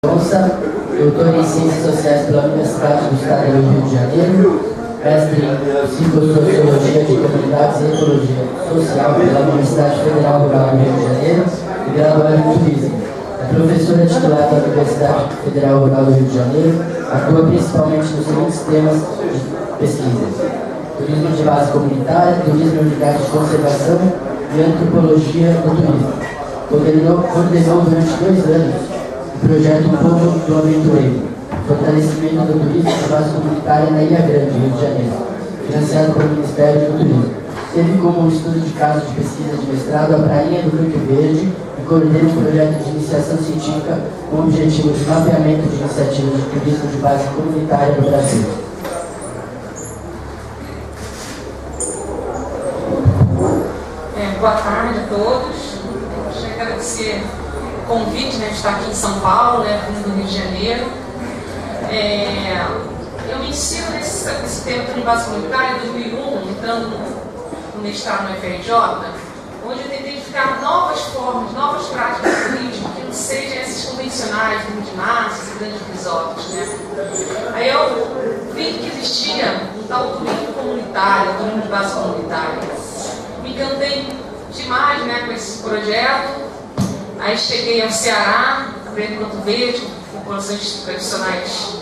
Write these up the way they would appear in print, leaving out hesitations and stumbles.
Doutor em Ciências Sociais pela Universidade do Estado do Rio de Janeiro, mestre em Psicossociologia de Comunidades e Ecologia Social pela Universidade Federal Rural do Rio de Janeiro e graduada em Turismo. É professora titular da Universidade Federal Rural do Rio de Janeiro, atua principalmente nos seguintes temas de pesquisa: turismo de base comunitária, turismo em unidade de conservação e antropologia do turismo. Coordenou durante 2 anos o projeto Povo do Aventureiro, fortalecimento do turismo de base comunitária na Ilha Grande, Rio de Janeiro, financiado pelo Ministério do Turismo. Teve como estudo de caso de pesquisa de mestrado a Prainha do Fruto Verde e coordena um projeto de iniciação científica com o objetivo de mapeamento de iniciativas de turismo de base comunitária no Brasil. Boa tarde a todos. Gostaria de agradecer o convite, de estar aqui em São Paulo, no Rio de Janeiro. Eu me ensino nesse tempo de base comunitária em 2001, entrando no mestrado no FRJ, onde eu tentei identificar novas formas, novas práticas de turismo que não sejam esses convencionais, turismo de massas e grandes resorts. Aí eu vi que existia um tal turismo comunitário, turismo de base comunitária. Me encantei demais com esse projeto. Aí cheguei ao Ceará, aprendi Canto Verde, com populações tradicionais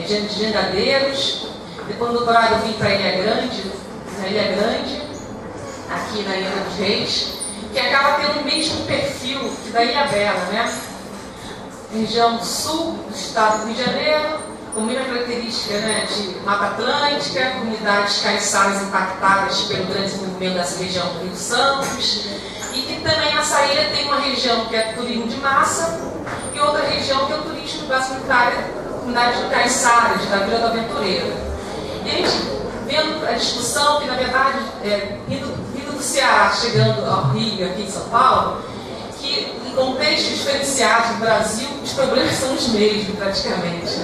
de jangadeiros. Depois do doutorado eu vim para Ilha Grande, aqui na Ilha dos Reis, que acaba tendo o mesmo perfil que da Ilha Bela, região sul do estado do Rio de Janeiro, com a mesma característica de Mata Atlântica, comunidades caiçaras impactadas pelo grande desenvolvimento dessa região do Rio Santos, e que também nessa ilha tem uma região que é turismo de massa e outra região que é o turismo de base comunitária, comunidade de caiçaras, da Vila do Aventureiro. E a gente vendo a discussão que, na verdade, vindo do Ceará, chegando ao Rio, aqui em São Paulo, que em contextos diferenciados no Brasil, os problemas são os mesmos, praticamente.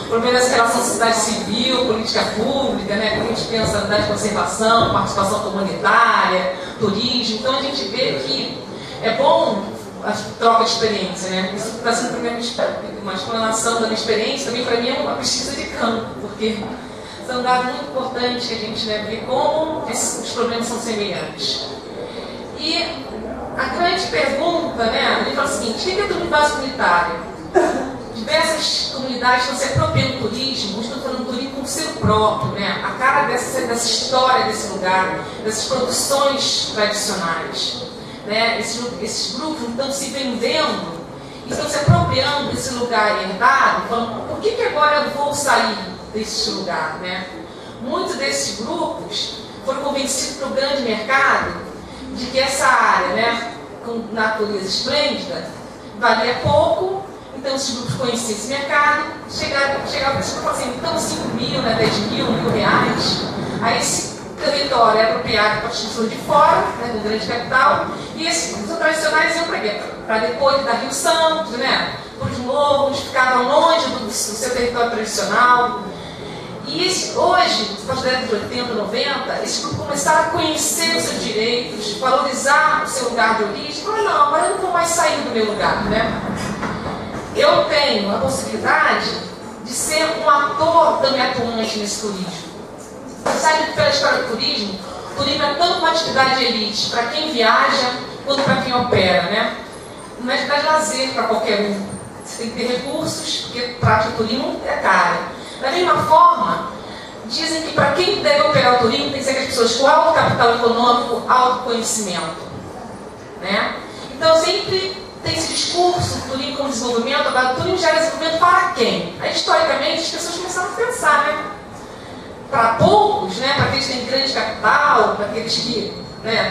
O problema dessa relação sociedade civil, política pública, quando a gente pensa na unidade de conservação, participação comunitária, turismo. Então a gente vê que é bom a troca de experiência. Isso está sendo uma explanação da minha experiência, também para mim é uma pesquisa de campo, porque são dados muito importantes que a gente vê como os problemas são semelhantes. E a grande pergunta, a gente fala o seguinte: o que é turismo de base comunitária? Diversas comunidades estão se apropriando do turismo, estão fazendo turismo com o seu próprio, a cara dessa história desse lugar, dessas produções tradicionais. Esses grupos estão se vendendo e estão se apropriando desse lugar herdado, falando: por que agora eu vou sair desse lugar? Muitos desses grupos foram convencidos pelo grande mercado de que essa área, com natureza esplêndida, valia pouco. Então, esses grupos conheciam esse mercado, chegavam a pessoa e falavam assim: então 5 mil, 10 mil, R$1.000, aí esse território é apropriado para as pessoas de fora, do grande capital, e esses tradicionais iam para depois da Rio Santos, para os morros, ficavam longe do seu território tradicional. E hoje, nos décadas de 80, 90, esses grupos começaram a conhecer os seus direitos, valorizar o seu lugar de origem, e falaram: não, agora eu não vou mais sair do meu lugar, Eu tenho a possibilidade de ser um ator também atuante nesse turismo. Você sabe que pela história do turismo, o turismo é tanto uma atividade de elite para quem viaja, quanto para quem opera, Não é atividade de lazer para qualquer um. Você tem que ter recursos, porque prática de turismo é cara. Da mesma forma, dizem que para quem deve operar o turismo, tem que ser as pessoas com alto capital econômico, alto conhecimento. Então, sempre tem esse discurso do turismo como desenvolvimento. Agora, o turismo gera desenvolvimento para quem? Aí, historicamente, as pessoas começaram a pensar, para poucos, para aqueles que têm grande capital, para aqueles que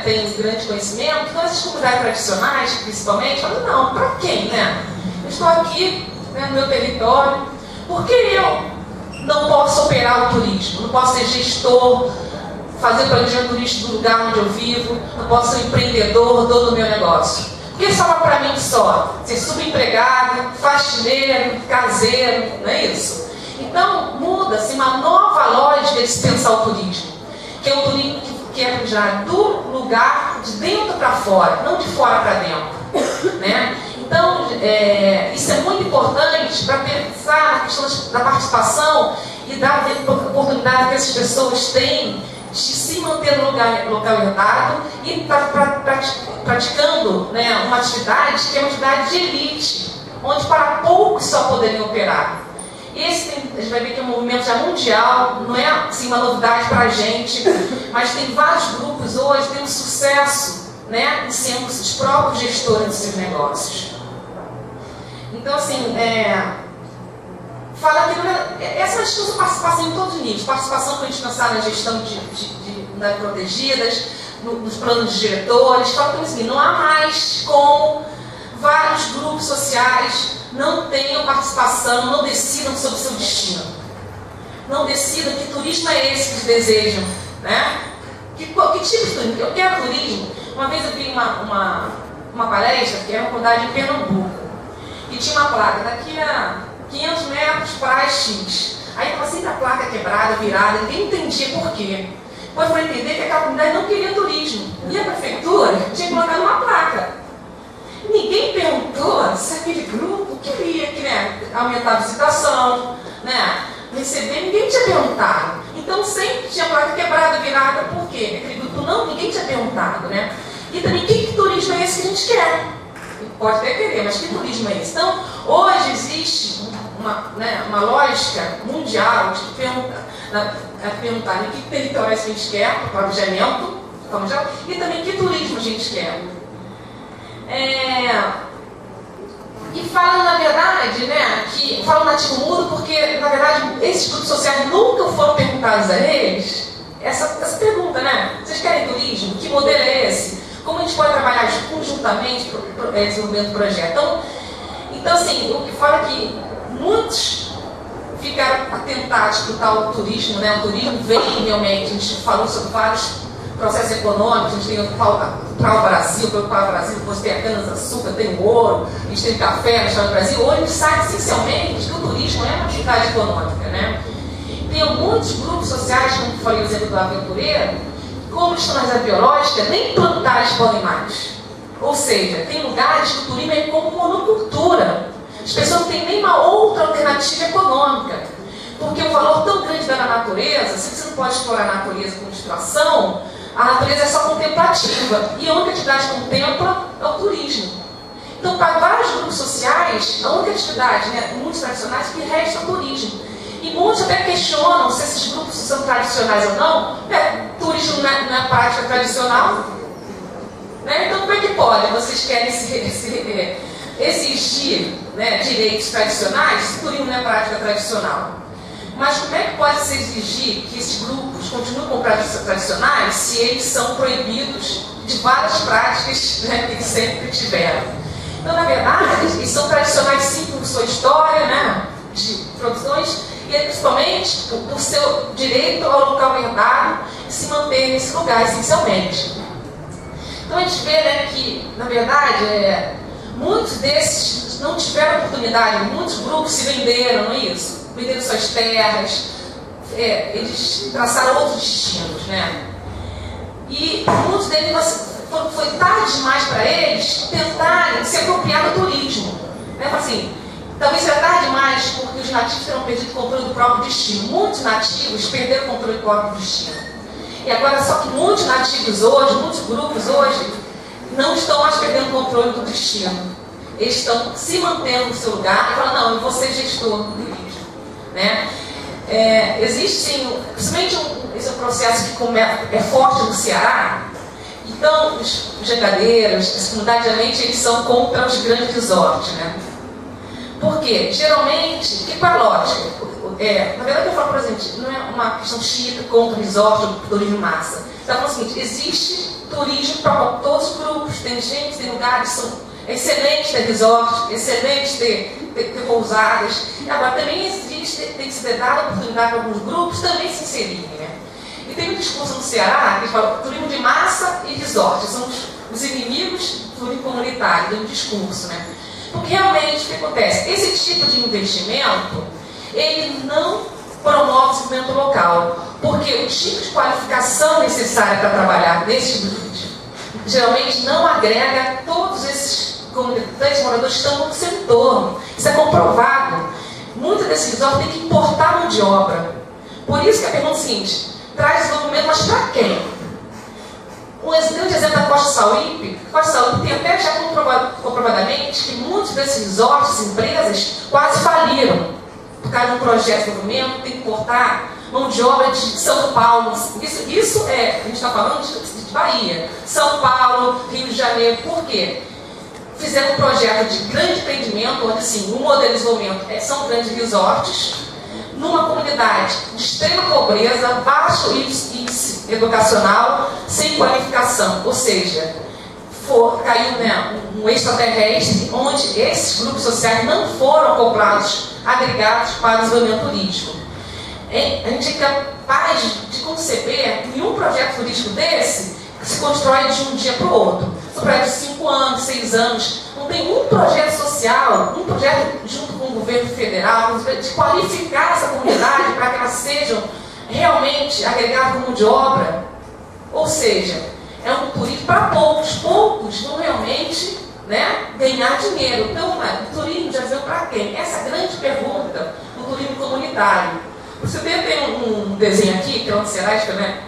têm grande conhecimento. Então, essas comunidades tradicionais, principalmente, falam: não, para quem? Eu estou aqui, no meu território, por que eu não posso operar o turismo? Não posso ser gestor, fazer planejamento turístico do lugar onde eu vivo, não posso ser empreendedor, dono do meu negócio. Por que sobra para mim só? Ser subempregado, faxineiro, caseiro, não é isso? Então, muda-se uma nova lógica de se pensar o turismo, que é um turismo que é já do lugar de dentro para fora, não de fora para dentro. Então, isso é muito importante para pensar na questão da participação e da oportunidade que essas pessoas têm de se manter no local herdado e praticando, né, uma atividade que é uma atividade de elite, onde para poucos só poderiam operar. Esse a gente vai ver que é um movimento já mundial, não é assim, uma novidade para a gente, mas tem vários grupos hoje que têm um sucesso, né, em sendo os próprios gestores dos seus negócios. Então, assim, fala que essa é uma discussão de participação em todos os níveis. Participação para a gente pensar na gestão das protegidas, nos planos de diretores. Fala que assim, não há mais como vários grupos sociais não tenham participação, não decidam sobre o seu destino. Não decidam que turismo é esse que eles desejam, né? Que tipo de turismo? Eu quero turismo. Uma vez eu vi uma palestra, que era uma comunidade em Pernambuco, e tinha uma placa, daqui a 500 metros, praia X. Aí estava sempre a placa quebrada, virada, ninguém entendia por quê. Depois foi entender que aquela comunidade não queria turismo. E a prefeitura tinha colocado uma placa. Ninguém perguntou se aquele grupo queria né, aumentar a visitação, né, receber, ninguém tinha perguntado. Então sempre tinha placa quebrada, virada, por quê? Aquele grupo não, ninguém tinha perguntado, né? E também, que turismo é esse que a gente quer? Pode até querer, mas que turismo é esse? Então, hoje existe uma lógica mundial de perguntar em que territórios a gente quer, para o planejamento, e também que turismo a gente quer. E fala, na verdade, né, que fala no artigo mudo porque, na verdade, esses grupos sociais nunca foram perguntados a eles essa pergunta, né? Vocês querem turismo? Que modelo é esse? Como a gente pode trabalhar conjuntamente para o desenvolvimento do projeto? Então, assim, o que fala é que muitos ficaram atentados para o tal turismo, né? O turismo vem realmente, a gente falou sobre vários processos econômicos, a gente tem o Brasil, o Brasil, depois tem a cana-de-açúcar, tem o ouro, a gente tem café na história do Brasil. Hoje a gente sabe essencialmente que o turismo é uma atividade econômica, né? Tem muitos grupos sociais, como foi o exemplo do aventureiro, como estão na reserva biológica, nem plantar eles podem mais. Ou seja, tem lugares que o turismo é como monocultura. As pessoas não têm nenhuma outra alternativa econômica. Porque o valor tão grande da natureza, se você não pode explorar a natureza com distração, a natureza é só contemplativa. E a única atividade que contempla é o turismo. Então, para vários grupos sociais, a única atividade, né, muitos tradicionais, que resta é o turismo. E muitos até questionam se esses grupos são tradicionais ou não. Turismo na prática tradicional. Né? Então, como é que pode? Vocês querem exigir, né, direitos tradicionais se turismo na prática tradicional? Mas como é que pode se exigir que esses grupos continuem com práticas tradicionais se eles são proibidos de várias práticas, né, que eles sempre tiveram? Então, na verdade, eles são tradicionais sim por sua história, né, de produções, e principalmente por seu direito ao local herdado e se manter nesse lugar, essencialmente. Então a gente vê, né, que, na verdade, muitos desses não tiveram oportunidade, muitos grupos se venderam, não é isso? Venderam suas terras, eles traçaram outros destinos, né? E muitos deles foi tarde demais para eles tentarem se apropriar do turismo, né? Assim, talvez seja tarde demais porque os nativos terão perdido o controle do próprio destino. Muitos nativos perderam o controle do próprio destino. E agora, só que muitos nativos hoje, muitos grupos hoje, não estão mais perdendo o controle do destino. Eles estão se mantendo no seu lugar e falam, não, eu vou ser gestor do turismo. Né? Existe sim, principalmente esse é um processo que é forte no Ceará. Então, os jangadeiros, as comunidades, geralmente, eles são contra os grandes resorts, né? Por quê? Geralmente, que qual é a lógica? Na verdade, eu falo, por exemplo, não é uma questão xiita contra o resort ou turismo massa. Então, é o seguinte, existe turismo para todos os grupos. Tem gente, tem lugares, são excelentes ter resort, excelentes ter pousadas. Agora, também existe, tem que ser dada a oportunidade para alguns grupos também se inserirem, né? E tem um discurso no Ceará que fala turismo de massa e resort. São os inimigos do turismo comunitário, tem um discurso, né? Porque realmente, o que acontece? Esse tipo de investimento, ele não promove o desenvolvimento local. Porque o tipo de qualificação necessária para trabalhar nesse tipo de turismo, geralmente não agrega todos esses comunidades moradores estão no seu entorno. Isso é comprovado. Muitos desses resorts têm que importar mão de obra. Por isso que a pergunta é a seguinte: traz desenvolvimento, mas para quem? Um grande exemplo da Costa Sauípe. Costa Sauípe tem até já comprovadamente que muitos desses resorts, empresas, quase faliram. Por causa de um projeto de desenvolvimento, tem que importar mão de obra de São Paulo. Isso é, a gente está falando de Bahia. São Paulo, Rio de Janeiro. Por quê? Fizeram um projeto de grande empreendimento, onde assim, o modelo de desenvolvimento são grandes resorts, numa comunidade de extrema pobreza, baixo índice educacional, sem qualificação. Ou seja, caiu, né, um extraterrestre, onde esses grupos sociais não foram acoplados, agregados para o desenvolvimento turístico. A gente é capaz de conceber nenhum projeto turístico desse que se constrói de um dia para o outro. São projetos de 5 anos, 6 anos. Não tem um projeto social, um projeto junto com o governo federal, de qualificar essa comunidade para que elas sejam realmente agregadas como de obra. Ou seja, é um turismo para poucos. Poucos vão realmente, né, ganhar dinheiro. Então, o turismo já veio para quem? Essa é a grande pergunta do turismo comunitário. Você tem um desenho aqui, que é onde será, né?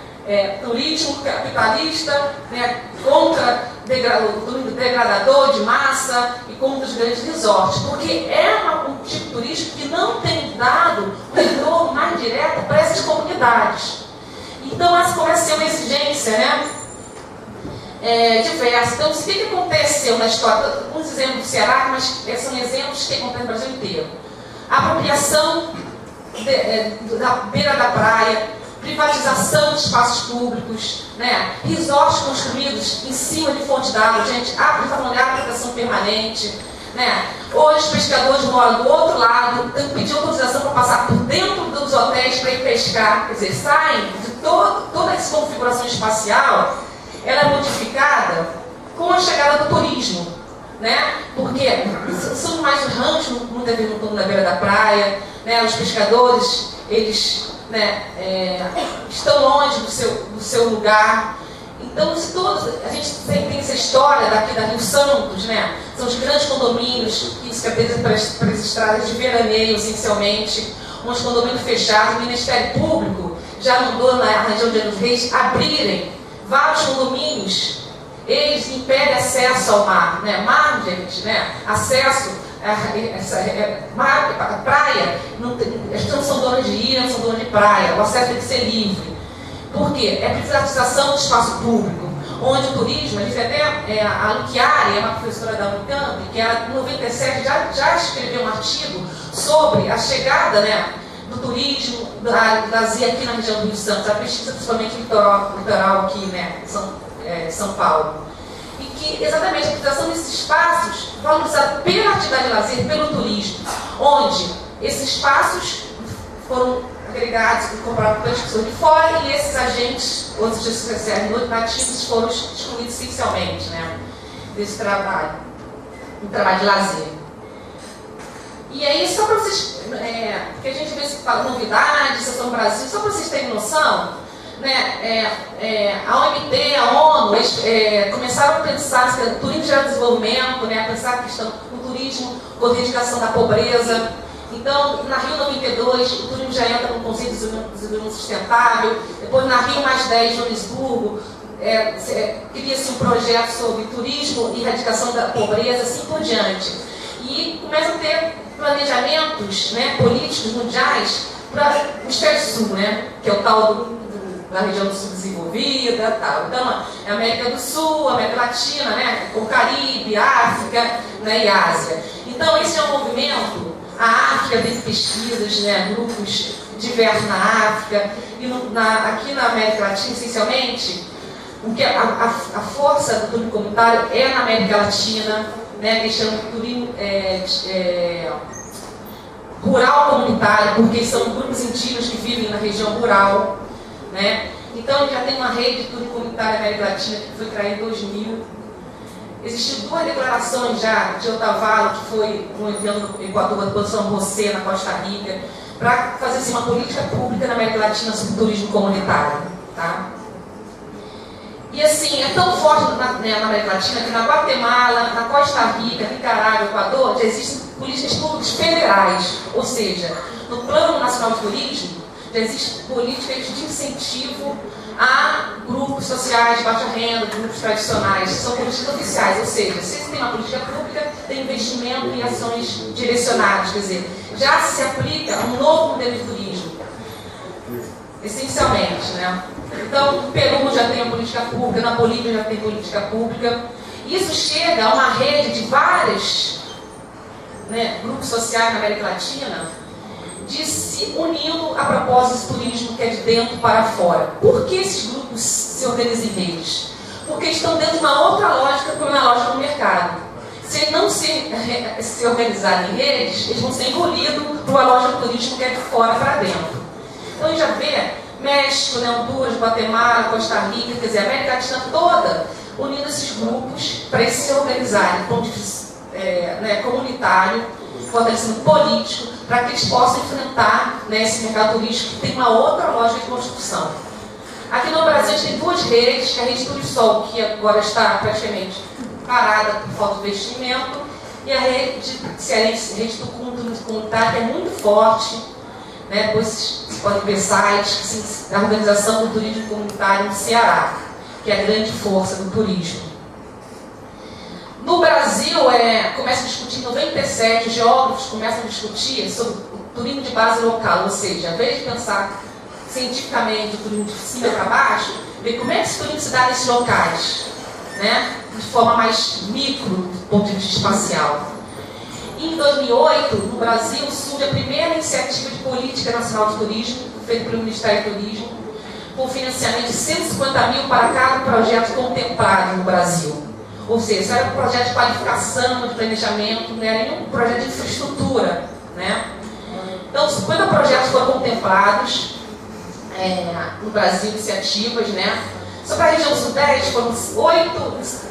Turismo capitalista, né, contra o turismo degradador de massa e contra os grandes resorts, porque é um tipo turístico que não tem dado um retorno mais direto para essas comunidades. Então, essa começa a ser uma exigência, né, diversa. Então, o que aconteceu na história? Alguns exemplos do Ceará, mas são exemplos que acontecem no Brasil inteiro. A apropriação da beira da praia, privatização de espaços públicos, né? Resorts construídos em cima de fonte d'água, gente está falando de aplicação permanente, né? Hoje os pescadores moram do outro lado, tem que pedir autorização para passar por dentro dos hotéis para ir pescar, quer dizer, saem de toda essa configuração espacial, ela é modificada com a chegada do turismo, né? Porque são mais ranchos, muitas vezes não estão na beira da praia, né? Os pescadores, eles, né, estão longe do seu lugar. Então, a gente tem essa história daqui da Rio Santos, né? São os grandes condomínios que se caracterizam para as estradas de veraneio, essencialmente, uns condomínios fechados. O Ministério Público já mandou na região de Angra dos Reis abrirem vários condomínios. Eles impedem acesso ao mar, né? Mar, gente, né? Acesso a praia, as pessoas não são donas de ilha, não são donas de praia, o acesso tem que ser livre. Por quê? É privatização do espaço público, onde o turismo, a gente até, a Luquiari, uma professora da Unicamp, que ela, em 97 já escreveu um artigo sobre a chegada, né, do turismo Brasil aqui na região do Rio Santos, a pesquisa principalmente litoral aqui, né, São Paulo. E que exatamente a utilização desses espaços valorizados pela atividade de lazer, pelo turismo, onde esses espaços foram agregados e comprados pelas pessoas de fora e esses agentes, outros agentes sociais nativos, foram excluídos essencialmente, né, desse trabalho, um trabalho de lazer. E aí, só para vocês, porque a gente às vezes fala novidades, Sessão Brasil, só para vocês terem noção, né, a OMT, a ONU, começaram a pensar que o turismo gera desenvolvimento, né, a pensar a questão do turismo com a erradicação da pobreza. Então, na Rio 92, o turismo já entra no conceito de desenvolvimento sustentável. Depois, na Rio +10, Joanesburgo, cria-se um projeto sobre turismo e erradicação da pobreza, assim por diante. E começam a ter planejamentos, né, políticos mundiais para o hemisfério sul, né, que é o tal da região do sul desenvolvida, tal. Então, é a América do Sul, a América Latina, né, o Caribe, África, né, e Ásia. Então, esse é um movimento. A África tem pesquisas, né, grupos diversos na África, e aqui na América Latina, essencialmente, porque a força do turismo comunitário é na América Latina, né, que chama de turismo rural comunitário, porque são grupos indígenas que vivem na região rural, né? Então, a gente já tem uma rede de turismo comunitário na América Latina que foi criada em 2000. Existiam 2 declarações já de Otavalo, que foi um evento no Equador, do São José, na Costa Rica, para fazer assim, uma política pública na América Latina sobre turismo comunitário. Tá? E assim, é tão forte na América Latina que na Guatemala, na Costa Rica, Nicarágua, Equador, já existem políticas públicas federais. Ou seja, no Plano Nacional de Turismo, já existem políticas de incentivo a grupos sociais de baixa renda, grupos tradicionais. São políticas oficiais, ou seja, se tem uma política pública, tem investimento em ações direcionadas. Quer dizer, já se aplica um novo modelo de turismo, essencialmente, né? Então, no Peru já tem a política pública, na Bolívia já tem política pública. Isso chega a uma rede de vários, né, grupos sociais na América Latina de se unindo a propósito do turismo que é de dentro para fora. Por que esses grupos se organizam em redes? Porque estão dentro de uma outra lógica, que é uma lógica do mercado. Se eles não se organizarem em redes, eles vão ser engolidos por uma lógica do turismo que é de fora para dentro. Então, a gente já vê México, né, Honduras, Guatemala, Costa Rica, quer dizer, a América Latina toda unindo esses grupos para eles se organizarem, ponto de vista comunitário, fortalecimento político, para que eles possam enfrentar, né, esse mercado turístico que tem uma outra lógica de construção. Aqui no Brasil a gente tem duas redes, que é a rede Turisol, que agora está praticamente parada por falta de investimento, e a rede cearense, rede do turismo comunitário, que é muito forte, né, depois vocês podem ver sites da Organização do Turismo Comunitário no Ceará, que é a grande força do turismo. No Brasil, começa a discutir em 97, os geógrafos começam a discutir sobre o turismo de base local, ou seja, ao invés de pensar cientificamente o turismo de cima para baixo, ver como é que esse turismo se dá nesses locais, né, de forma mais micro, do ponto de vista espacial. Em 2008, no Brasil, surge a primeira iniciativa de política nacional de turismo, feita pelo Ministério do Turismo, com financiamento de 150 mil para cada projeto contemplado no Brasil. Ou seja, isso era um projeto de qualificação, de planejamento, não era nenhum projeto de infraestrutura, né? Então, 50 projetos foram contemplados no Brasil, iniciativas, né? Só para a região sudeste, foram 8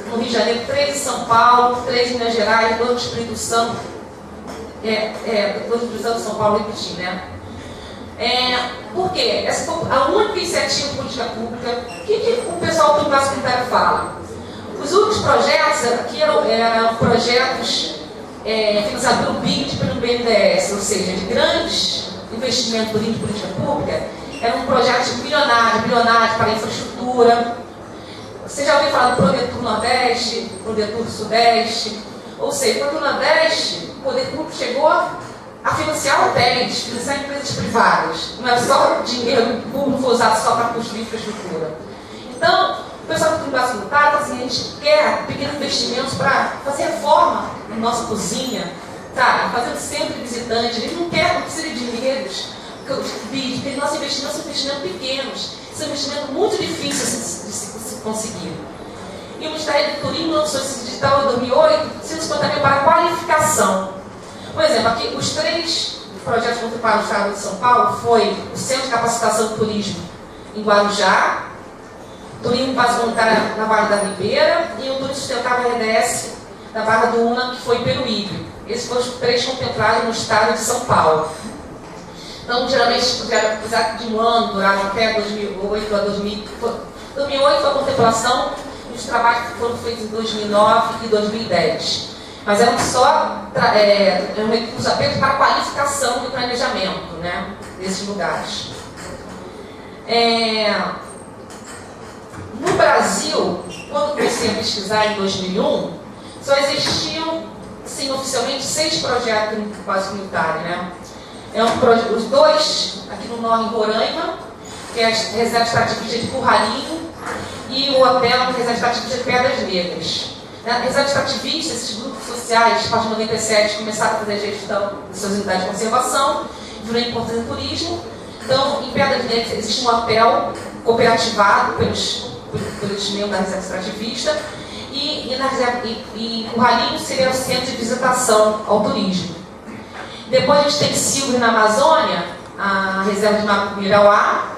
no Rio de Janeiro, 3 em São Paulo, 3 em Minas Gerais, 2 no Espírito Santo, 2 no Espírito Santo, São Paulo, repetir, né? Por quê? Essa foi a única iniciativa de política pública. O que o pessoal do Passo Comunitário fala? Os últimos projetos aqui eram projetos financiados pelo BID e pelo BNDES, ou seja, de grandes investimentos de política pública. Era um projeto bilionário para a infraestrutura. Você já ouviu falar do Prodetur Nordeste, Prodetur Sudeste? Ou seja, o Prodetur Nordeste, o poder público chegou a financiar hotéis, financiar empresas privadas. Não era só dinheiro público usado só para construir infraestrutura. Então, o pessoal do Passo Comunitário fala assim, a gente quer pequenos investimentos para fazer reforma na nossa cozinha, sabe? Fazer um centro de visitantes. A gente não precisa de dinheiros, porque nossos investimentos são investimentos pequenos, são investimentos muito difíceis de se conseguir. E o Ministério do Turismo lançou esse edital em 2008, 150 mil para qualificação. Por exemplo, aqui os 3 projetos contemplados no estado de São Paulo foi o Centro de Capacitação do Turismo em Guarujá, Turismo Base Voluntária na Barra da Ribeira e o Turismo Sustentável RDS da Barra do Una, que foi em Peruíbe. Esses foram os 3 contemplados no estado de São Paulo. Então, geralmente, apesar de um ano, duraram até 2008 a 2000. 2008 foi a contemplação e os trabalhos foram feitos em 2009 e 2010. Mas eram só um recurso apenas para a qualificação do planejamento, né, desses lugares. No Brasil, quando comecei a pesquisar em 2001, só existiam, sim, oficialmente 6 projetos no Passo Comunitário, né? Os 2 aqui no norte, em Roraima, que é a Reserva Extrativista de Curralinho, e o hotel Reserva Extrativista de Pedras Negras. Na Reserva Extrativista, esses grupos sociais, a partir de 97, começaram a fazer gestão de suas unidades de conservação, virou importante no turismo. Então, em Pedras Negras existe um hotel cooperativado pelos membros da Reserva Extrativista, e em Curralinho seria o centro de visitação ao turismo. Depois a gente tem Silvio na Amazônia, a Reserva de Mirauá.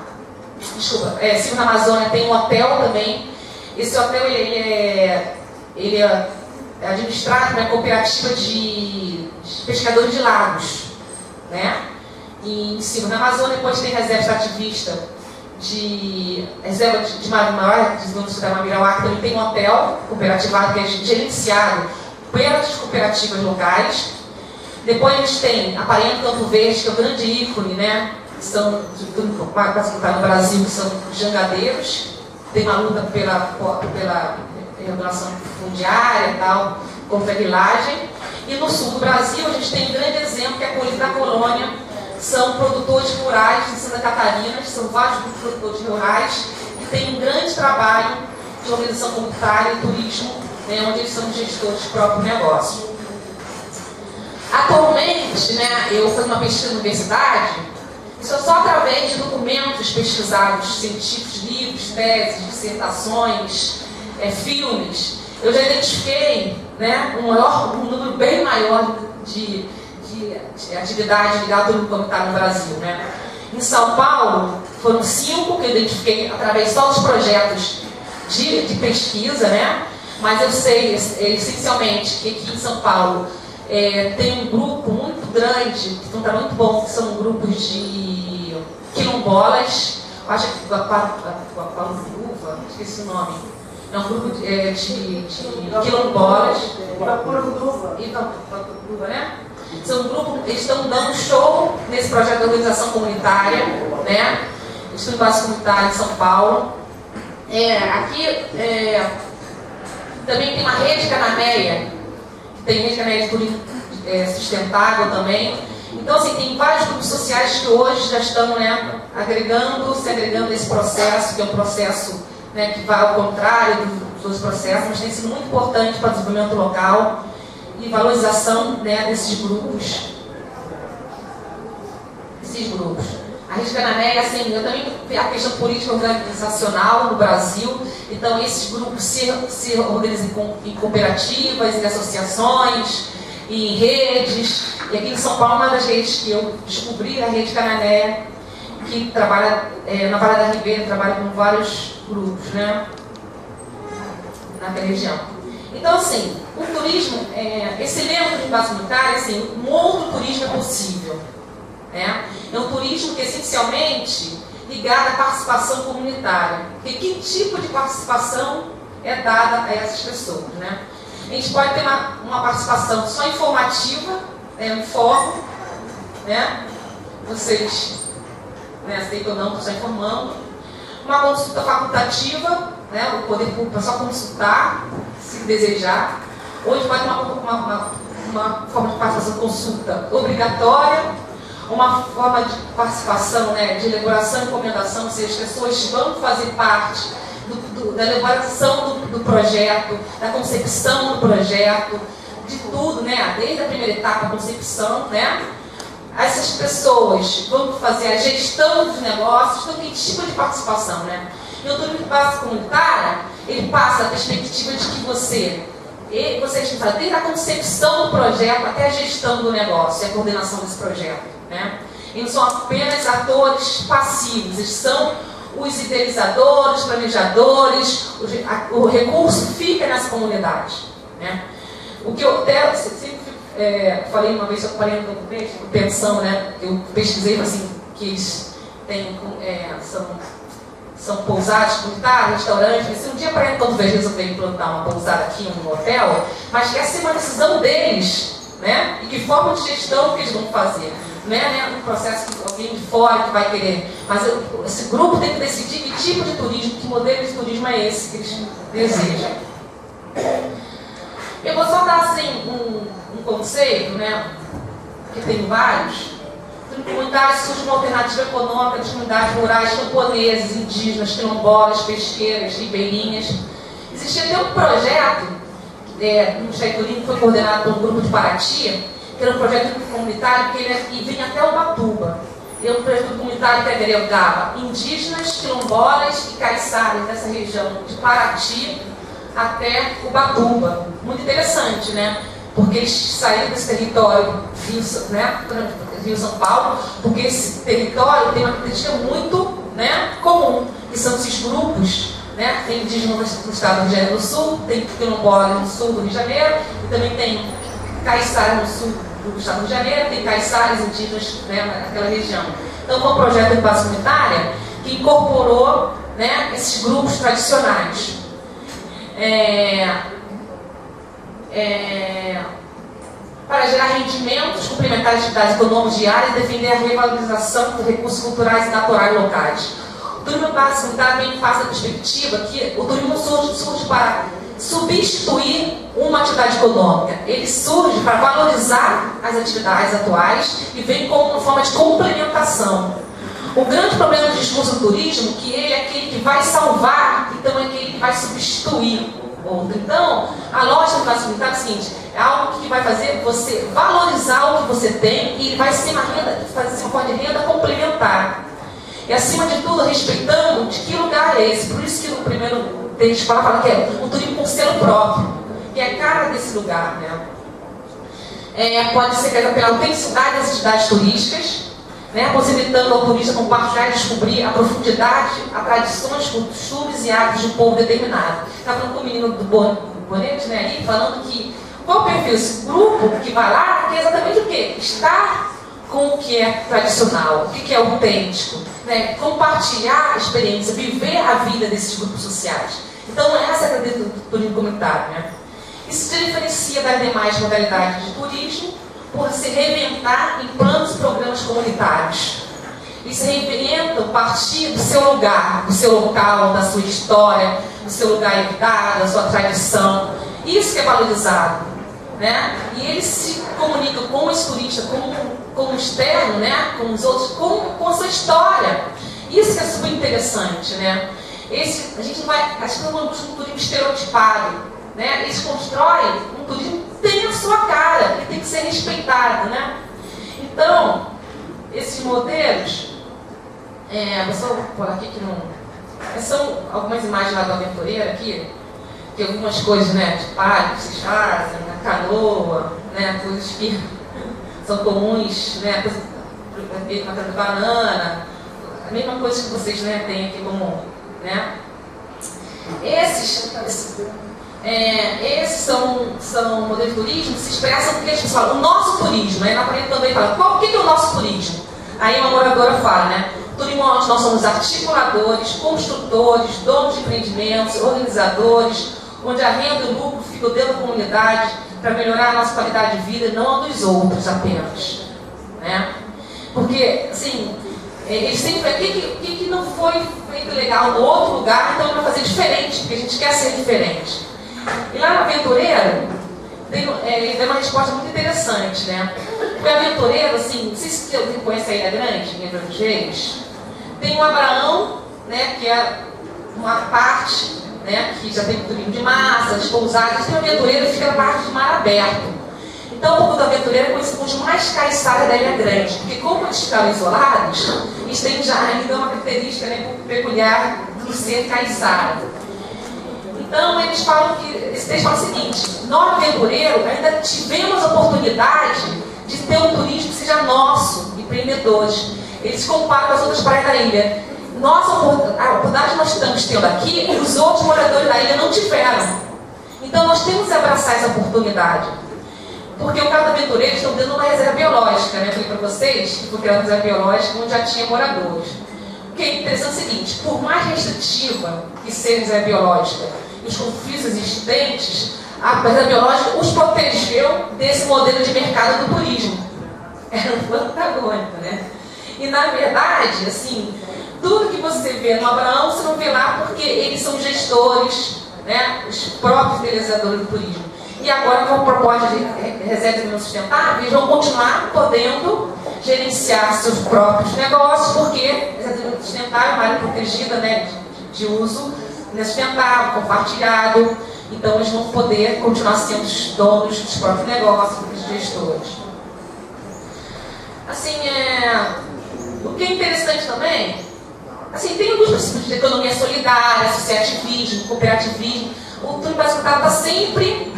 Silvio na Amazônia tem um hotel também. Esse hotel ele é administrado na cooperativa de pescadores de lagos, né? E em Silvio na Amazônia, depois tem Reserva Extrativista de reserva de Maior, desenvolvimento da Mabirauá, que também tem um hotel cooperativado que é gerenciado pelas cooperativas locais. Depois a gente tem a Parente Campo Verde, que é o grande ícone, né? Que são, quase que está no Brasil, que são jangadeiros. Tem uma luta pela regulação fundiária e tal, contra a grilagem. E no sul do Brasil a gente tem um grande exemplo que é a Colina da Colônia. São produtores rurais de Santa Catarina, são vários produtores rurais que têm um grande trabalho de organização comunitária e turismo, né, onde eles são gestores do próprio negócio. Atualmente, né, eu faço uma pesquisa na universidade, isso é só através de documentos pesquisados, científicos, livros, teses, dissertações, filmes, eu já identifiquei, né, um número bem maior de atividade ligada ao turismo comunitário no Brasil, né? Em São Paulo, foram 5 que eu identifiquei através só dos projetos de pesquisa, né? Mas eu sei, essencialmente, que aqui em São Paulo tem um grupo muito grande, que está muito bom, que são grupos de quilombolas, acho que Guaparuva, esqueci o nome. É um grupo de quilombolas. Guaparuva, né? São um grupo, eles estão dando show nesse projeto de organização comunitária, né? Instituto Básico Comunitário de São Paulo. Aqui também tem uma rede Cananéia, que tem rede Cananéia de turismo sustentável também. Então, assim, tem vários grupos sociais que hoje já estão, né, se agregando nesse processo, que é um processo, né, que vai ao contrário dos outros processos, mas tem sido muito importante para o desenvolvimento local e valorização, né, desses grupos. A Rede Cananéia, assim, eu também vi a questão política organizacional no Brasil, então esses grupos se organizam em cooperativas, em associações, em redes, e aqui em São Paulo, uma das redes que eu descobri é a Rede Cananéia, que trabalha na Vale da Ribeira, trabalha com vários grupos, né, naquela região. Então, assim, o turismo, esse lema do espaço comunitário, assim, um outro turismo é possível. Né? É um turismo que é essencialmente ligado à participação comunitária. Porque que tipo de participação é dada a essas pessoas? Né? A gente pode ter uma participação só informativa, informo, né? Vocês, né, aceitam ou não, estou só informando. Uma consulta facultativa, né, o poder público é só consultar, se desejar. Hoje pode ter uma forma de participação consulta obrigatória, uma forma de participação, né, de elaboração e recomendação, ou seja, as pessoas vão fazer parte da elaboração do projeto, da concepção do projeto, de tudo, né, desde a primeira etapa, a concepção, né. Essas pessoas vão fazer a gestão dos negócios, então que tipo de participação, né? E o turismo básico comunitário, ele passa a perspectiva de que vocês têm que fazer desde a concepção do projeto até a gestão do negócio e a coordenação desse projeto, né? Eles não são apenas atores passivos, eles são os idealizadores, planejadores, o recurso fica nessa comunidade, né? O que eu sempre falei uma vez, eu falei no documento, pensão, né? Eu pesquisei assim, que eles têm, são pousadas comunitárias, restaurantes. Se um dia para quando vejo resolver implantar uma pousada aqui em um hotel, mas que essa é uma decisão deles, né? E que forma de gestão que eles vão fazer. Não é um processo que alguém de fora que vai querer, mas esse grupo tem que decidir que tipo de turismo, que modelo de turismo é esse que eles desejam. Eu vou só dar assim um conceito, né, que tem vários. Turismo comunitário surge uma alternativa econômica das comunidades rurais camponesas, indígenas, quilombolas, pesqueiras, ribeirinhas. Existia até um projeto no Chaiturim, que foi coordenado por um grupo de Paraty, que era um projeto comunitário que vinha até Ubatuba. Era um projeto comunitário que agregava indígenas, quilombolas e caiçaras dessa região de Paraty até Ubatuba. Muito interessante, né? Porque eles saíram desse território Rio São Paulo, porque esse território tem uma característica muito, né, comum, que são esses grupos, né? Tem indígenas no estado do Rio de Janeiro do Sul, tem quilombolas no sul do Rio de Janeiro, e também tem caiçaras no sul do estado do Rio de Janeiro, tem caiçaras indígenas, né, naquela região. Então, com o projeto de base comunitária, que incorporou, né, esses grupos tradicionais. Para gerar rendimentos, complementar atividades econômicas diárias e defender a revalorização dos recursos culturais e naturais locais. O turismo básico também faz a perspectiva que o turismo surge para substituir uma atividade econômica. Ele surge para valorizar as atividades atuais e vem como uma forma de complementação. O grande problema do discurso do turismo é que ele é aquele que vai salvar, então é aquele que vai substituir outro. Então, a lógica do básico comunitário é o seguinte: é algo que vai fazer você valorizar o que você tem e vai ser uma renda, fazer uma forma de renda complementar. E acima de tudo, respeitando de que lugar é esse. Por isso que no primeiro texto fala que é o turismo com selo próprio, que é a cara desse lugar, né? Pode ser feita pela autenticidade das atividades turísticas, né, possibilitando ao turista compartilhar e descobrir a profundidade, a tradições, costumes e hábitos de um povo determinado. Está falando com o menino do Bonete, né, aí, falando que qual o perfil? Esse grupo que vai lá quer exatamente o quê? Estar com o que é tradicional, o que é autêntico, né? Compartilhar a experiência, viver a vida desses grupos sociais. Então, essa é a ideia do turismo comunitário, né? Isso se diferencia das demais modalidades de turismo por se reinventar em planos e programas comunitários. E se reinventam a partir do seu lugar, do seu local, da sua história, do seu lugar herdado, da sua tradição. Isso que é valorizado, né? E eles se comunicam com os turistas, com o externo, né? Com os outros, com a sua história. Isso que é super interessante, né? A gente não vai, acho que não busca um turismo estereotipado, né? Eles constroem um turismo que tem a sua cara, que tem que ser respeitado, né? Então, esses modelos, vou pôr aqui que não... São algumas imagens lá do aventureiro aqui, que algumas coisas, né, de palha que vocês fazem, a canoa, né, coisas que são comuns, né, uma de banana, a mesma coisa que vocês, né, têm aqui como, né. Esses são modelos de turismo que se expressam porque as pessoas falam, o nosso turismo, aí na parede também fala, o que é o nosso turismo? Aí uma moradora fala, né, turismo onde nós somos articuladores, construtores, donos de empreendimentos, organizadores, onde a renda e o lucro ficam dentro da comunidade para melhorar a nossa qualidade de vida, não a dos outros apenas, né? Porque, assim, eles sempre falam, o que não foi feito legal no outro lugar, então ele vai fazer diferente, porque a gente quer ser diferente. E lá no Aventureiro, ele deu uma resposta muito interessante, né? O Aventureiro, assim, não sei se alguém conhece a Ilha Grande, em Angra dos Reis, tem um Abraão, né, que é uma parte, né, que já tem turismo de massas, pousadas, tem o Aventureiro que fica na parte de mar aberto. Então, o povo do Aventureiro é conhecido como os mais caiçaras da Ilha Grande, porque como eles ficaram isolados, eles têm já ainda uma característica, né, peculiar do ser caiçara. Então, eles falam que, esse texto fala o seguinte, nós, Aventureiro, ainda tivemos a oportunidade de ter um turismo que seja nosso, empreendedores. Eles comparam com as outras praias da ilha. A oportunidade que nós estamos tendo aqui, os outros moradores da ilha não tiveram. Então, nós temos que abraçar essa oportunidade. Porque o caso do Aventureiro, estão dando uma reserva biológica, né? Eu falei para vocês que foi uma reserva biológica onde já tinha moradores. O que é interessante é o seguinte, por mais restritiva que seja a reserva biológica, e os conflitos existentes, a reserva biológica os protegeu desse modelo de mercado do turismo. Era um antagônico, né? E na verdade, assim, tudo que você vê no Abraão, você não vê lá porque eles são gestores, né? Os próprios idealizadores do turismo. E agora, com a proposta de reserva sustentável, eles vão continuar podendo gerenciar seus próprios negócios, porque a reserva sustentável é uma área protegida, né, de uso sustentável, compartilhado. Então, eles vão poder continuar sendo os donos dos próprios negócios, os gestores. Assim, o que é interessante também, assim, tem alguns princípios de economia solidária, associativismo, cooperativismo. O turismo básico está sempre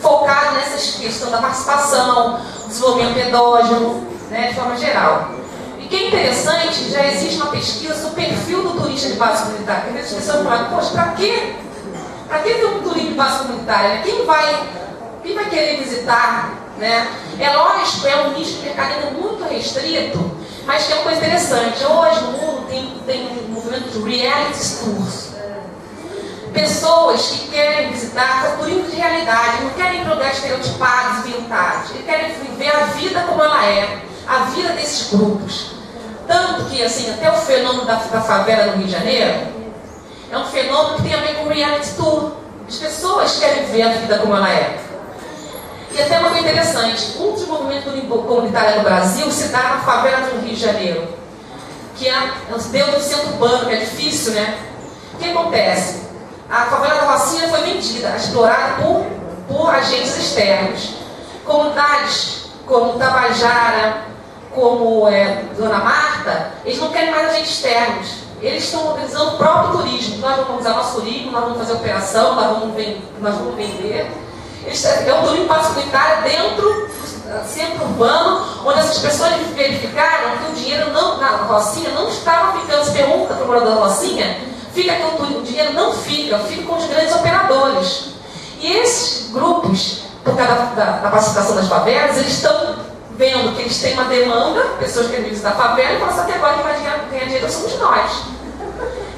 focado nessa questão da participação, desenvolvimento endógeno, né, de forma geral. E que é interessante, já existe uma pesquisa sobre o perfil do turista de base comunitária. Às vezes as pessoas falam, poxa, para quê? Para que ter um turismo de base comunitária? Quem vai querer visitar? Né? É lógico, é um nicho de mercado ainda muito restrito, mas que é uma coisa interessante. Hoje no mundo tem um movimento de reality tours. Pessoas que querem visitar turismo de realidade, não querem ir para lugares estereotipados e pintados. Eles querem viver a vida como ela é, a vida desses grupos. Tanto que, assim, até o fenômeno da favela no Rio de Janeiro é um fenômeno que tem a ver com o reality tour. As pessoas querem ver a vida como ela é. E até uma coisa interessante, um dos movimentos comunitários no Brasil se dá na favela do Rio de Janeiro, que é dentro do centro urbano, que é difícil, né? O que acontece? A favela da Rocinha foi vendida, explorada por agentes externos. Comunidades como Tabajara, como Dona Marta, eles não querem mais agentes externos. Eles estão organizando o próprio turismo. Nós vamos usar nosso turismo, nós vamos fazer operação, nós vamos vender. É um turismo comunitário dentro do centro urbano, onde essas pessoas verificaram que o dinheiro na Rocinha não estava ficando. Se pergunta para o morador da Rocinha, fica que o dinheiro não fica com os grandes operadores. E esses grupos, por causa da pacificação das favelas, eles estão vendo que eles têm uma demanda, pessoas que querem visitar a favela, e falam, só que agora quem vai ganhar dinheiro somos nós.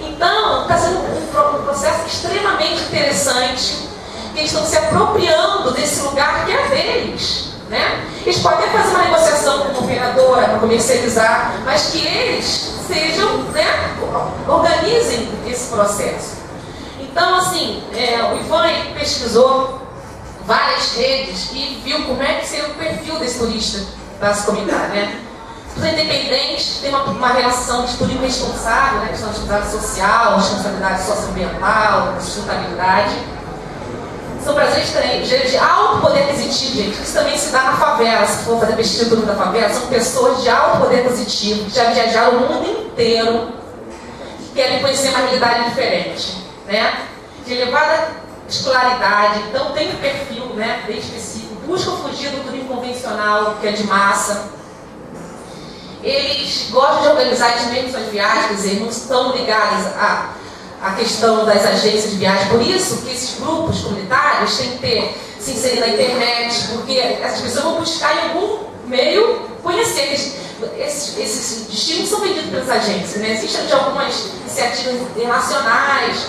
Então, está sendo um processo extremamente interessante, que eles estão se apropriando desse lugar que é deles. Né? Eles podem fazer uma negociação com a operadora para comercializar, mas que eles sejam, né, organizem esse processo. Então, assim, o Ivan pesquisou várias redes e viu como é que seria o perfil desse turista classe comunitária. Né? Os independentes têm uma relação de turismo responsável, né, questão de responsabilidade social, responsabilidade socioambiental, sustentabilidade. São brasileiros de alto poder aquisitivo, gente. Isso também se dá na favela. Se for fazer pesquisa de turismo da favela, são pessoas de alto poder aquisitivo, que já viajaram o mundo inteiro, que querem conhecer uma realidade diferente, né? De elevada escolaridade, então tem um perfil, né, bem específico, buscam fugir do turismo convencional, que é de massa. Eles gostam de organizar mesmo suas viagens, quer dizer, não estão ligados a questão das agências de viagem. Por isso que esses grupos comunitários têm que se inserir na internet, porque essas pessoas vão buscar em algum meio conhecer. Esses destinos são vendidos pelas agências, né? Existem algumas iniciativas internacionais.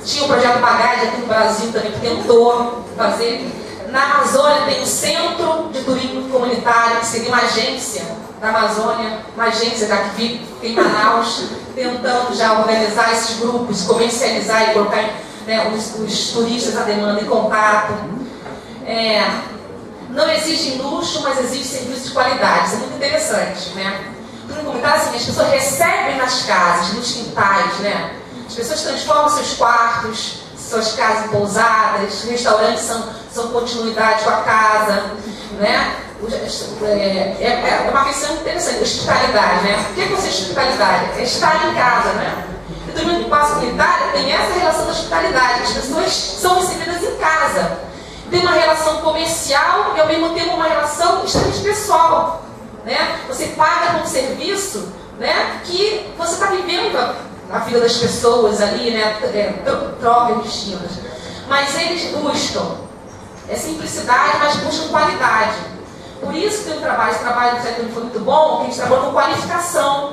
Tinha o projeto Bagagem aqui no Brasil também, que tentou fazer. Na Amazônia tem um centro de turismo comunitário, que seria uma agência da Amazônia, uma agência já que fica em Manaus, tentando já organizar esses grupos, comercializar e colocar, né, os turistas à demanda em contato. Não existe luxo, mas existe serviço de qualidade. Isso é muito interessante, né? O turismo comunitário, assim, as pessoas recebem nas casas, nos quintais, né? As pessoas transformam seus quartos, suas casas em pousadas, restaurantes são continuidade com a casa, né? É uma questão interessante, hospitalidade, né? O que é hospitalidade? É estar em casa, né? E também no espaço comunitário tem essa relação da hospitalidade, as pessoas são recebidas em casa. Tem uma relação comercial e ao mesmo tempo uma relação extremamente pessoal, né? Você paga por um serviço, né, que você está vivendo a vida das pessoas ali, né, trocas distintas. Mas eles buscam simplicidade, mas buscam qualidade. Por isso que tem esse trabalho do Zé foi muito bom, que a gente trabalha com qualificação.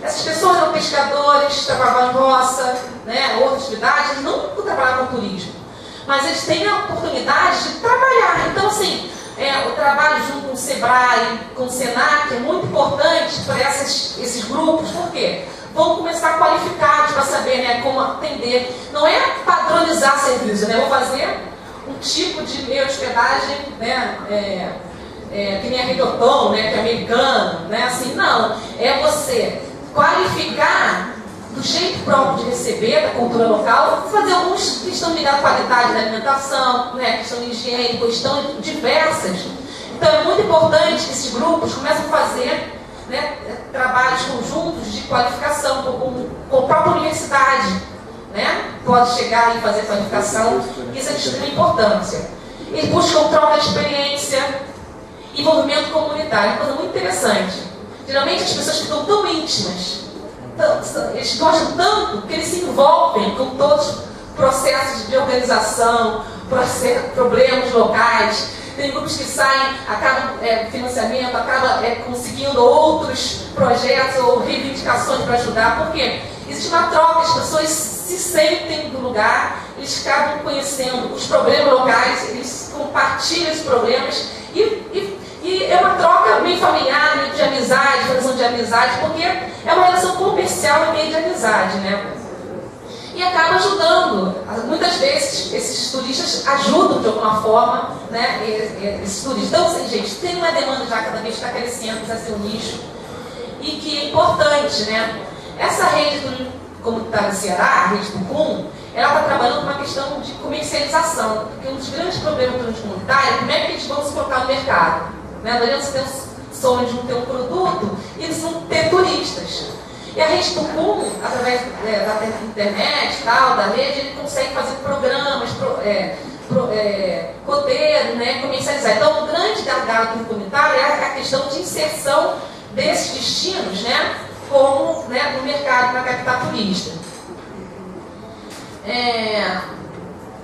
Essas pessoas eram pescadores, trabalhavam em roça, né, outras atividades, eles não trabalhavam com turismo. Mas eles têm a oportunidade de trabalhar. Então, assim, o trabalho junto com o Sebrae, com o Senac, é muito importante para esses grupos. Por quê? Vão começar qualificados para saber, né, como atender. Não é padronizar serviço, né? Vou fazer um tipo de meio de hospedagem, né, que nem a Redoton, né, que é americano, né? Assim, não. É você qualificar do jeito próprio de receber, da cultura local, fazer alguns que estão ligados à qualidade da alimentação, né, questão de higiene, questão diversas. Então é muito importante que esses grupos comecem a fazer, né, trabalhos conjuntos de qualificação com a própria universidade, né? Pode chegar e fazer qualificação, isso é de extrema importância. Eles buscam troca de experiência, envolvimento comunitário, uma coisa muito interessante. Geralmente as pessoas ficam tão íntimas, eles gostam tanto que eles se envolvem com todos os processos de organização, problemas locais. tem grupos que saem, acabam financiamento, acabam conseguindo outros projetos ou reivindicações para ajudar, porque existe uma troca, as pessoas se sentem do lugar, eles acabam conhecendo os problemas locais, eles compartilham os problemas e é uma troca meio familiar, meio de amizade, relação de amizade, porque é uma relação comercial e meio de amizade, né? E acaba ajudando. Muitas vezes esses turistas ajudam de alguma forma, né? Esses turistas. Então, assim, gente, tem uma demanda já cada vez está crescendo, precisa ser um nicho, e que é importante, né? Essa rede comunitária do Ceará, a rede Tucum, ela está trabalhando com uma questão de comercialização, porque um dos grandes problemas do turismo comunitário é como é que eles vão se colocar no mercado. Né? Não adianta você ter um sonho de não ter um produto e eles não ter turistas. E a rede Tucum, através da internet e tal, da rede, ele consegue fazer programas, roteiros, né, comercializar. Então, o grande gargalo do comunitário é a questão de inserção desses destinos, né, como, né, no mercado para captar turista.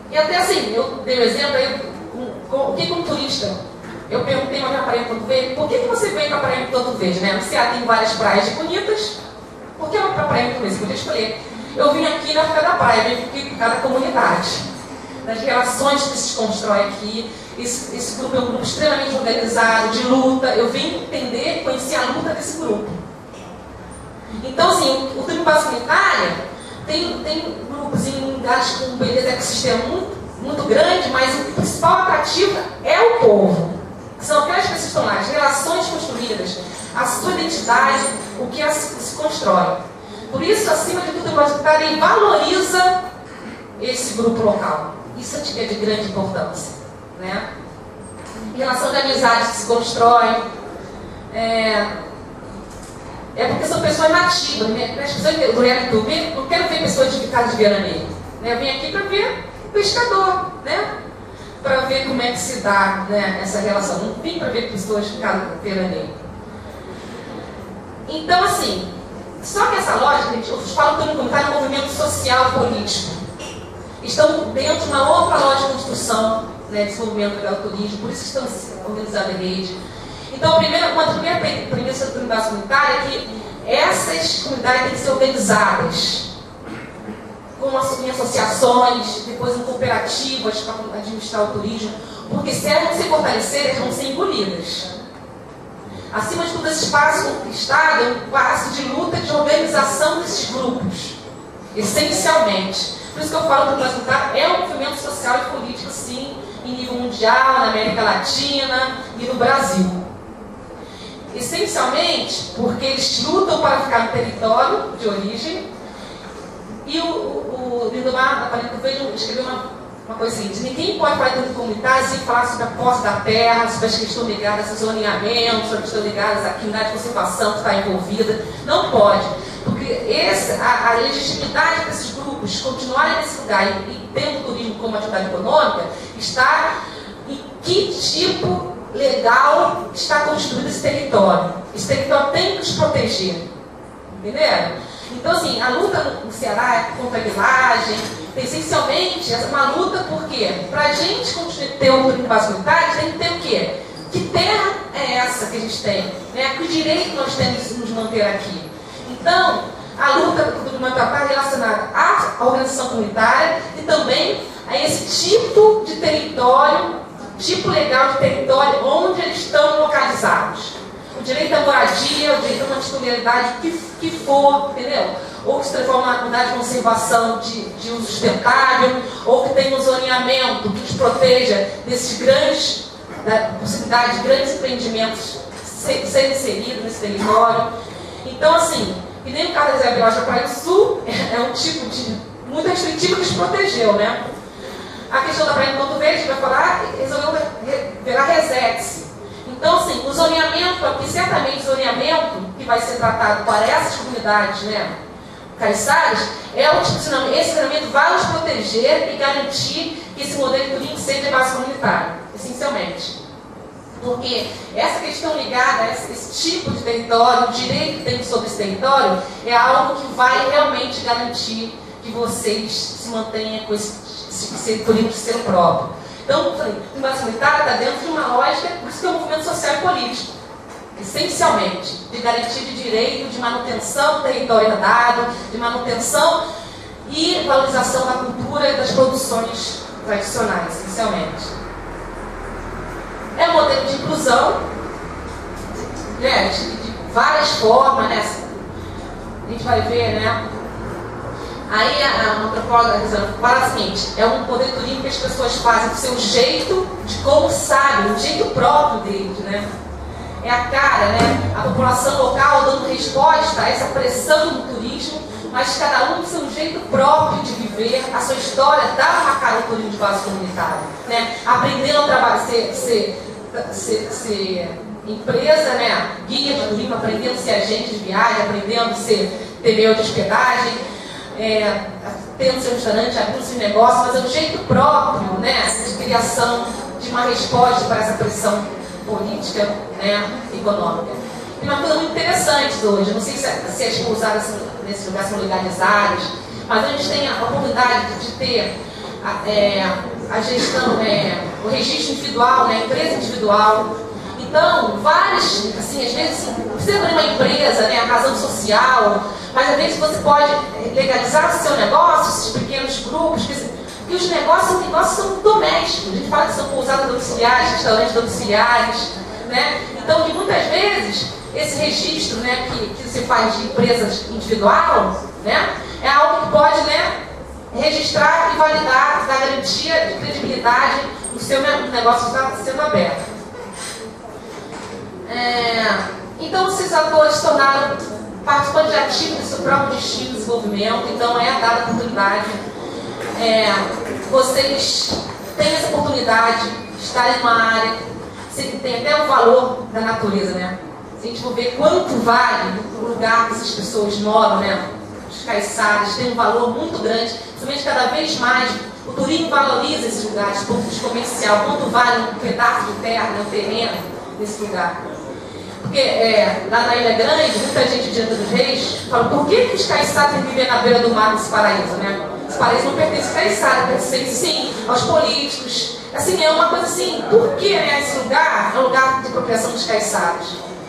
E até assim, eu dei um exemplo aí, o que um turista... Eu perguntei uma Praia de Porto Verde, por que você veio para a Praia de Porto Verde? Né? No Ceará tem várias praias bonitas, por que eu vou para a Praia de Porto Verde? Você podia escolher. Eu vim aqui na época da praia, vim aqui por cada comunidade. Das relações que se constrói aqui. Esse grupo é um grupo extremamente organizado, de luta. Eu vim entender, conhecer a luta desse grupo. Então, assim, o turismo base comunitária tem grupos em lugares com um beleza ecossistema muito grande, mas o principal atrativo é o povo. São aquelas pessoas que estão lá, as relações construídas, a sua identidade, o que se constrói. Por isso, acima de tudo, o comunitário valoriza esse grupo local. Isso é de grande importância. Né? Em relação à amizade que se constrói, porque são pessoas nativas. Né? As pessoas do YouTube, não quero ver pessoas de casa de veraneio. Né? Eu vim aqui para ver o pescador, né? Para ver como é que se dá, né, essa relação. Não vim para ver pessoas de casa de veraneio. Então, assim, só que essa lógica, gente, eu falo que o comunitário é um movimento social político. Estão dentro de uma outra lógica de construção, né, desse movimento do turismo, por isso estão organizando a rede. Então, uma primeira premissa do turismo comunitário é que essas comunidades têm que ser organizadas em associações, depois em cooperativas para administrar o turismo, porque se elas não se fortalecerem, elas vão ser engolidas. Acima de tudo, esse espaço conquistado é um espaço de luta, de organização desses grupos, essencialmente. Por isso que eu falo que o Brasil é um movimento social e político, sim, em nível mundial, na América Latina e no Brasil. Essencialmente porque eles lutam para ficar no território de origem. E o Lindomar, da Paleta do Verde, escreveu uma coisa seguinte: ninguém pode falar de comunitário sem falar sobre a posse da terra, sobre as questões ligadas aos zoneamentos, sobre as questões ligadas à atividade de conservação que está envolvida. Não pode, porque a legitimidade desses grupos continuarem nesse lugar e tendo o turismo como atividade econômica está em que tipo legal está construído esse território. Esse território tem que nos proteger. Entenderam? Então, assim, a luta no Ceará é contra a grilagem, essencialmente, é uma luta porque, para a gente ter um turismo base comunitário, tem que ter o quê? Que terra é essa que a gente tem? Né? Que direito nós temos de nos manter aqui? Então, a luta do turismo está relacionada à organização comunitária e também a esse tipo de território, tipo legal de território, onde eles estão localizados. O direito à moradia, o direito a uma titularidade, o que for, entendeu? Ou que se transforma na unidade de conservação de uso sustentável, ou que tem um zoneamento que nos proteja desses grandes, da possibilidade de grandes empreendimentos serem inseridos nesse território. Então, assim, e nem o caso da Zé Bilocha Praia do Sul é um tipo de muito restritivo que nos protegeu, né? A questão da Praia de Porto Verde, vai falar, resolveu virar reset. Então, assim, o zoneamento, porque certamente o zoneamento que vai ser tratado para essas comunidades, né, caiçaras, esse zoneamento vai nos proteger e garantir que esse modelo de turismo seja de base comunitária, essencialmente. Porque essa questão ligada a esse tipo de território, o direito que tem sobre esse território, é algo que vai realmente garantir que vocês se mantenham com esse turismo de seu próprio. Então, a Turim Base Comunitária está dentro de uma lógica, por isso que é um movimento social e político, essencialmente, de garantia de direito, de manutenção do território herdado, de manutenção e valorização da cultura e das produções tradicionais, essencialmente. É um modelo de inclusão, gente, de várias formas, né? A gente vai ver, né? Aí a antropóloga fala o seguinte: é um poder turístico que as pessoas fazem do seu jeito, de como sabem, o jeito próprio deles, né? É a cara, né? A população local dando resposta a essa pressão do turismo, mas cada um com seu jeito próprio de viver, a sua história dá uma cara ao turismo de base comunitária, né? Aprendendo a trabalhar, ser empresa, né? Guia de turismo, aprendendo a ser agente de viagem, aprendendo a ter meio de hospedagem, tendo seu restaurante, abrindo seu negócio, mas é um jeito próprio, né? De criação de uma resposta para essa pressão política, né? Econômica. E uma coisa muito interessante hoje, não sei se as pousadas nesse lugar são legalizadas, mas a gente tem a oportunidade de ter a gestão, o registro individual, né, empresa individual. Então, vários, assim, às vezes, não precisa ter uma empresa, né, a razão social, mas às vezes você pode legalizar o seu negócio, esses pequenos grupos, e os negócios são domésticos. A gente fala que são pousadas domiciliares, restaurantes domiciliares, né? Então, que muitas vezes, esse registro, né, que se faz de empresas individual, né, é algo que pode, né, registrar e validar, dar garantia de credibilidade no seu negócio está sendo aberto. Então, esses atores se tornaram participantes ativos do seu próprio destino de desenvolvimento, então é dada a oportunidade. Vocês têm essa oportunidade de estarem numa área que tem até o valor da natureza, né? Se a gente for ver quanto vale o lugar que essas pessoas moram, né? Os caiçaras têm um valor muito grande, principalmente cada vez mais o turismo valoriza esses lugares, pontos comercial, quanto vale um pedaço de terra, um terreno nesse lugar. Porque lá na Ilha Grande, muita gente de Angra dos Reis fala: por que os caiçaras têm que viver na beira do mar desse paraíso, né? Esse paraíso não pertence a caiçara, pertence sim aos políticos. Assim, é uma coisa assim, por que, né, esse lugar é um lugar de apropriação dos caiçaras?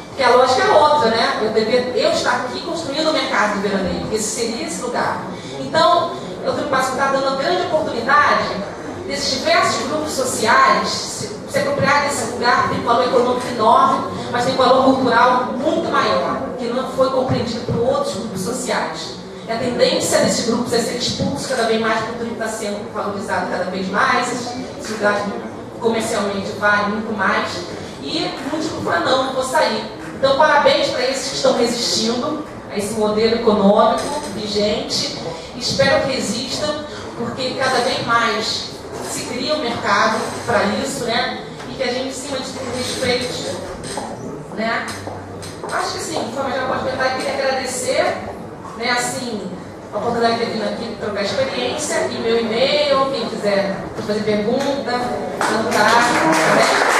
Porque a lógica é outra, né? Eu estar aqui construindo a minha casa de veraneio, porque esse seria esse lugar. Então, eu tenho que estar dando uma grande oportunidade desses diversos grupos sociais se apropriar desse lugar que tem um valor econômico enorme, mas tem um valor cultural muito maior, que não foi compreendido por outros grupos sociais. E a tendência desses grupos é ser expulso cada vez mais, porque o turismo está sendo valorizado cada vez mais, esse lugar comercialmente vale muito mais, e muitos grupos falam: não vou sair. Então, parabéns para esses que estão resistindo a esse modelo econômico vigente. Espero que resistam, porque cada vez mais se cria um mercado para isso, né? E que a gente, em cima de tudo, respeite, né? Acho que sim, de forma geral, pode tentar. E queria agradecer, né, assim, a oportunidade de ter vindo aqui trocar experiência, e meu e-mail, quem quiser fazer pergunta, anotar, tá bem?